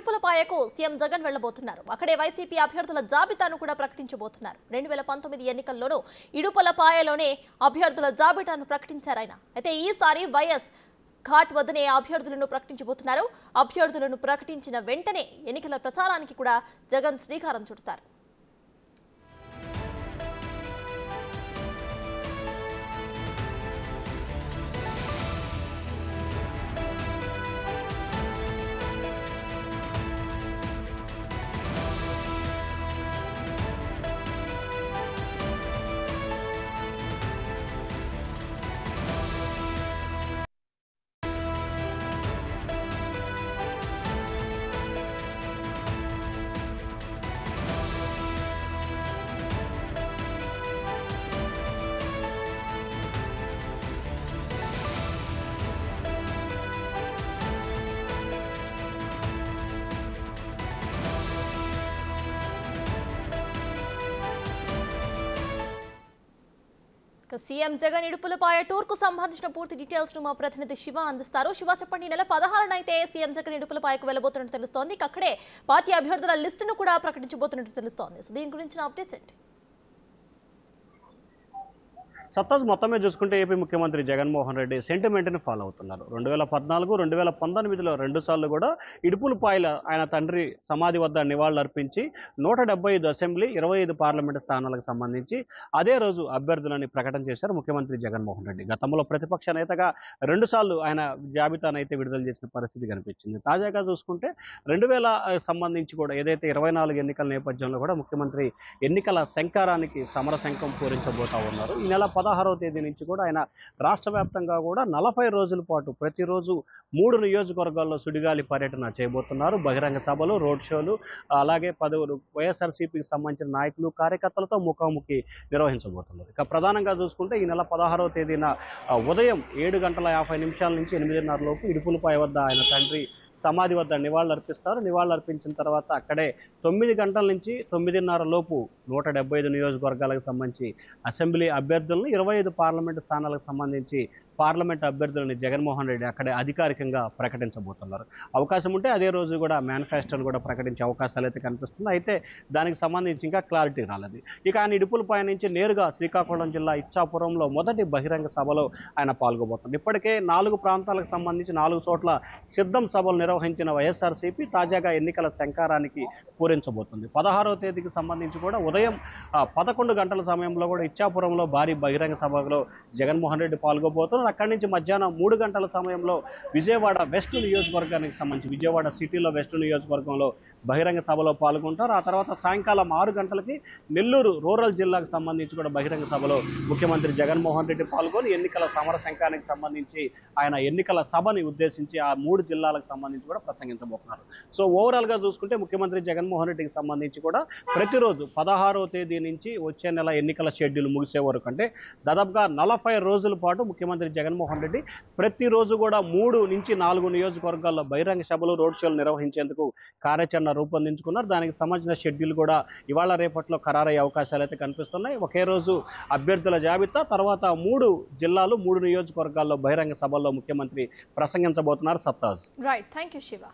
ఇడుపులపాయకు CM Jagan వెళ్లబోతున్నారు. అక్కడే YCP అభ్యర్థుల జాబితాను కూడా ప్రకటించబోతున్నారు. 2019 ఎన్నికల్లోనూ ఇడుపులపాయలోనే అభ్యర్థుల జాబితాను ప్రకటించారాయన. అయితే ఈసారి వైఎస్ ఘాట్ వద్దనే అభ్యర్థులను ప్రకటించబోతున్నారు. అభ్యర్థులను ప్రకటించిన వెంటనే ఎన్నికల ప్రచారానికి కూడా జగన్ శ్రీకారం చుడతారు. సీఎం జగన్ ఇడుపులపాయ టూర్ కు సంబంధించిన పూర్తి డీటెయిల్స్ ను మా ప్రతినిధి శివ అందిస్తారు. శివ, చెప్పండి. నెల 16న అయితే సీఎం జగన్ ఇడుపులపాయకు వెళ్లబోతున్నట్టు తెలుస్తోంది. అక్కడే పార్టీ అభ్యర్థుల లిస్టును కూడా ప్రకటించబోతున్నట్టు తెలుస్తోంది. సో దీని గురించిన అప్డేట్స్ ఏంటి? సత్తాజ్ మొత్తం మీద చూసుకుంటే ఏపీ ముఖ్యమంత్రి జగన్మోహన్ రెడ్డి సెంటిమెంట్ని ఫాలో అవుతున్నారు. 2014, 2019లో 2 సార్లు కూడా ఇడుపులపాయల ఆయన తండ్రి సమాధి వద్ద నివాళులర్పించి 175 అసెంబ్లీ, 25 పార్లమెంటు స్థానాలకు సంబంధించి అదే రోజు అభ్యర్థులని ప్రకటన చేశారు ముఖ్యమంత్రి జగన్మోహన్ రెడ్డి. గతంలో ప్రతిపక్ష నేతగా 2 సార్లు ఆయన జాబితానైతే విడుదల చేసిన పరిస్థితి కనిపించింది. తాజాగా చూసుకుంటే 2000 సంబంధించి కూడా ఏదైతే 24 ఎన్నికల నేపథ్యంలో కూడా ముఖ్యమంత్రి ఎన్నికల శంకారానికి సమరశంఖం పూరించబోతా ఉన్నారు. ఈ నెల 16వ తేదీ నుంచి కూడా ఆయన రాష్ట్ర వ్యాప్తంగా కూడా 40 రోజుల పాటు ప్రతిరోజు 3 నియోజకవర్గాల్లో సుడిగాలి పర్యటన చేయబోతున్నారు. బహిరంగ సభలు, రోడ్ షోలు, అలాగే 10 వైఎస్ఆర్సీపీకి సంబంధించిన నాయకులు, కార్యకర్తలతో ముఖాముఖి నిర్వహించబోతున్నారు. ఇక ప్రధానంగా చూసుకుంటే ఈ నెల 16వ తేదీన ఉదయం 7:50 నుంచి 8:30 లోపు ఇడుపులపాయ వద్ద ఆయన తండ్రి సమాధి వద్ద నివాళులర్పిస్తారు. నివాళులర్పించిన తర్వాత అక్కడే 9 గంటల నుంచి 9:30 లోపు 175 నియోజకవర్గాలకు సంబంధించి అసెంబ్లీ అభ్యర్థులను, 25 పార్లమెంటు స్థానాలకు సంబంధించి పార్లమెంటు అభ్యర్థులని జగన్మోహన్ రెడ్డి అక్కడే అధికారికంగా ప్రకటించబోతున్నారు. అవకాశం ఉంటే అదే రోజు కూడా మేనిఫెస్టోను కూడా ప్రకటించే అవకాశాలు అయితే కనిపిస్తున్నాయి. అయితే దానికి సంబంధించి ఇంకా క్లారిటీ రాలేదు. ఇక ఆయన ఇడుపులపాయ నుంచి నేరుగా శ్రీకాకుళం జిల్లా ఇచ్చాపురంలో మొదటి బహిరంగ సభలో ఆయన పాల్గొబోతున్నారు. ఇప్పటికే 4 ప్రాంతాలకు సంబంధించి 4 చోట్ల సిద్ధం సభలు నిర్వహించిన వైఎస్ఆర్సీపీ తాజాగా ఎన్నికల శంకారానికి పూరించబోతుంది. 16వ తేదీకి సంబంధించి కూడా ఉదయం 11 గంటల సమయంలో కూడా ఇచ్చాపురంలో భారీ బహిరంగ సభలో జగన్మోహన్ రెడ్డి పాల్గొబోతున్నారు. అక్కడి నుంచి మధ్యాహ్నం 3 గంటల సమయంలో విజయవాడ వెస్ట్ నియోజకవర్గానికి సంబంధించి విజయవాడ సిటీలో వెస్ట్ నియోజకవర్గంలో బహిరంగ సభలో పాల్గొంటారు. ఆ తర్వాత సాయంకాలం 6 గంటలకి నెల్లూరు రూరల్ జిల్లాకు సంబంధించి కూడా బహిరంగ సభలో ముఖ్యమంత్రి జగన్మోహన్ రెడ్డి పాల్గొని ఎన్నికల సమరశంఖానికి సంబంధించి ఆయన ఎన్నికల సభని ఉద్దేశించి ఆ 3 జిల్లాలకు సంబంధించి కూడా ప్రసంగించబోతున్నారు. సో ఓవరాల్గా చూసుకుంటే ముఖ్యమంత్రి జగన్మోహన్ రెడ్డికి సంబంధించి కూడా ప్రతిరోజు 16వ తేదీ నుంచి వచ్చే నెల ఎన్నికల షెడ్యూల్ ముగిసే వరకు అంటే దాదాపుగా 40 రోజుల పాటు ముఖ్యమంత్రి జగన్మోహన్ రెడ్డి ప్రతిరోజు కూడా 3 నుంచి 4 నియోజకవర్గాల్లో బహిరంగ సభలు, రోడ్ షోలు నిర్వహించేందుకు కార్యాచరణ రూపొందించుకున్నారు. దానికి సంబంధించిన షెడ్యూల్ కూడా ఇవాళ రేపట్లో ఖరారయ్యే అవకాశాలు అయితే కనిపిస్తున్నాయి. ఒకే రోజు అభ్యర్థుల జాబితా, తర్వాత 3 జిల్లాలు, 3 నియోజకవర్గాల్లో బహిరంగ సభల్లో ముఖ్యమంత్రి ప్రసంగించబోతున్నారు. సత్తాజ్. Right, thank you Shiva.